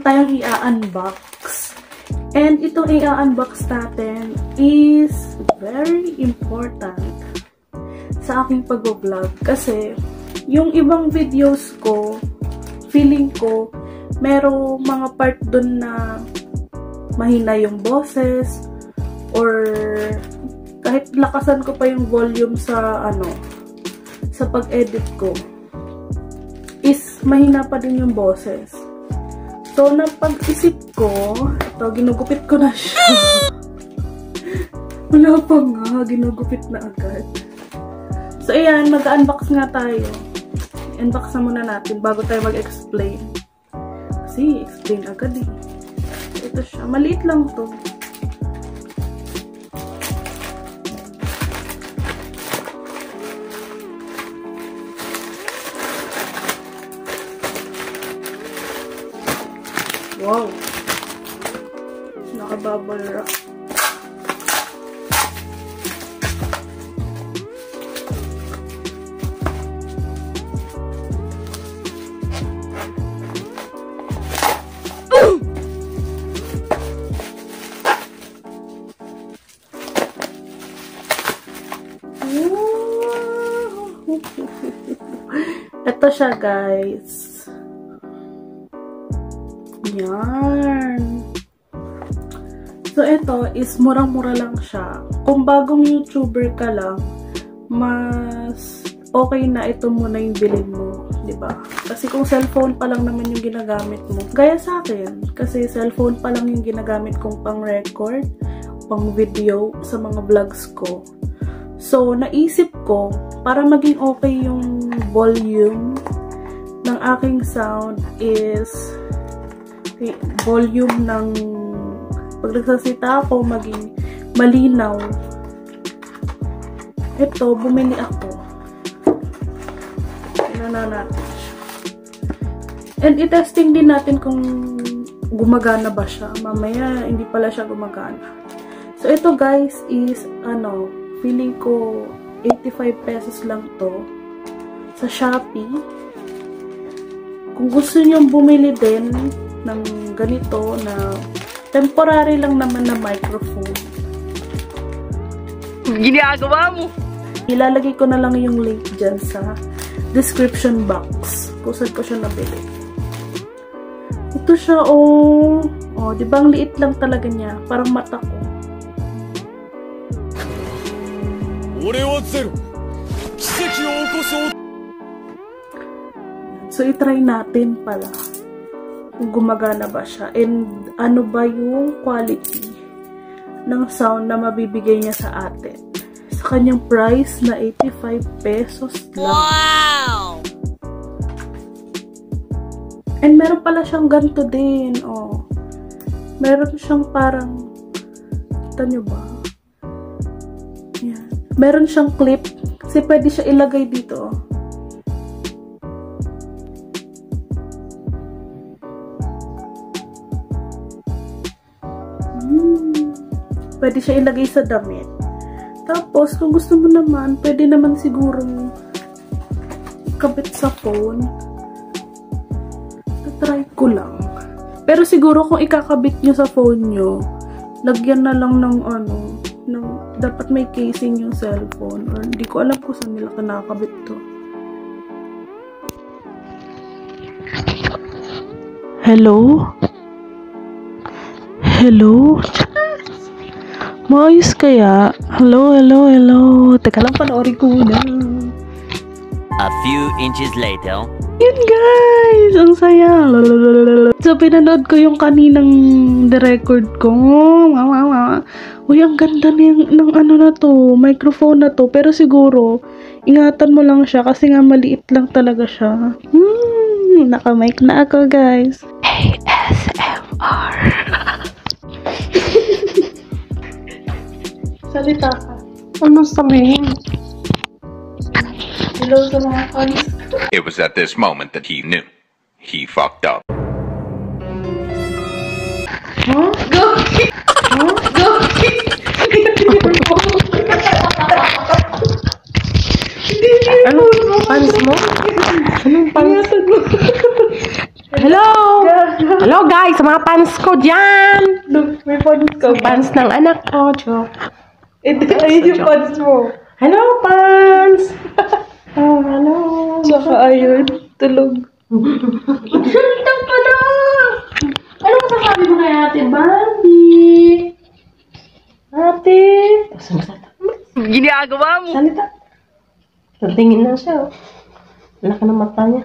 tayong i-unbox. And itong i-unbox natin is very important sa aking pag-vlog. Kasi, yung ibang videos ko, feeling ko, merong mga part dun na mahina yung boses, or kahit lakasan ko pa yung volume sa sa pag-edit ko, is mahina pa din yung boses. So, napag-isip ko, ito, ginugupit ko na siya. Wala pa nga, ginugupit na agad. So, ayan, mag-unbox nga tayo. Unbox na muna natin bago tayo mag-explain. Kasi, explain agad eh. Ito siya, maliit lang to. Wow! Naka-bubble wrap. Ito siya, guys. Yan. So, ito is murang-mura lang siya. Kung bagong YouTuber ka lang, mas okay na ito muna yung bilhin mo. Diba? Kasi kung cellphone pa lang naman yung ginagamit mo. Gaya sa akin. Kasi cellphone pa lang yung ginagamit kong pang-record, pang-video sa mga vlogs ko. So, naisip ko, para maging okay yung volume ng aking sound is volume ng pag nagsasita ako maging malinaw. Ito, bumili ako. Tingnan natin siya. And i-testing din natin kung gumagana ba siya. Mamaya, hindi pala siya gumagana. So, ito guys is, feeling ko 85 pesos lang to sa Shopee. Kung gusto niyo bumili din ng ganito na temporary lang naman na microphone, ginagawa mo, ilalagay ko na lang yung link dyan sa description box kung saan ko siya nabili. Ito siya, diba ang liit lang talaga niya, parang mata ko. So, itry natin pala kung gumagana ba siya and ano ba yung quality ng sound na mabibigay niya sa atin sa kanyang price na 85 pesos lang. Wow! And meron pala siyang ganito din. Meron siyang parang, kita nyo ba? Yan. Meron siyang clip kasi pwede siya ilagay dito. Pwede siya ilagay sa damit. Tapos, kung gusto mo naman, pwede naman sigurong ikabit sa phone. Try ko lang. Pero siguro kung ikakabit nyo sa phone nyo, lagyan na lang ng dapat may casing yung cellphone. Or hindi ko alam kung saan nila kinakabit to. Hello? Hello? Maayos kaya? Hello, hello, hello. Teka lang, panoorin ko muna. A few inches later. Yun guys! Ang saya! So, pinanood ko yung kaninang the-record ko. Uy, ang ganda ng na to, microphone na to. Pero siguro, ingatan mo lang siya kasi nga maliit lang talaga siya. Naka-mic na ako guys. ASMR. Salita ka. Ano sabihin? Hello sa mga fans. It was at this moment that he knew. He fucked up. Huh? Go! Huh? Go! Hindi Ano? Pants mo? Anong pants? Hello! Hello guys, sa mga pants ko dyan! Look, may pants ka ba? Pants ng anak ko, joke. Ito ayun yung pants mo. Hello, pants! Oh, hello! Tsaka ayun, tulog. Salitang ka na! Ano masasabi mo kay Ate Bambi? Ate! Ginagawa mo. Salita. Natingin na siya, oh. Laki ng mata niya.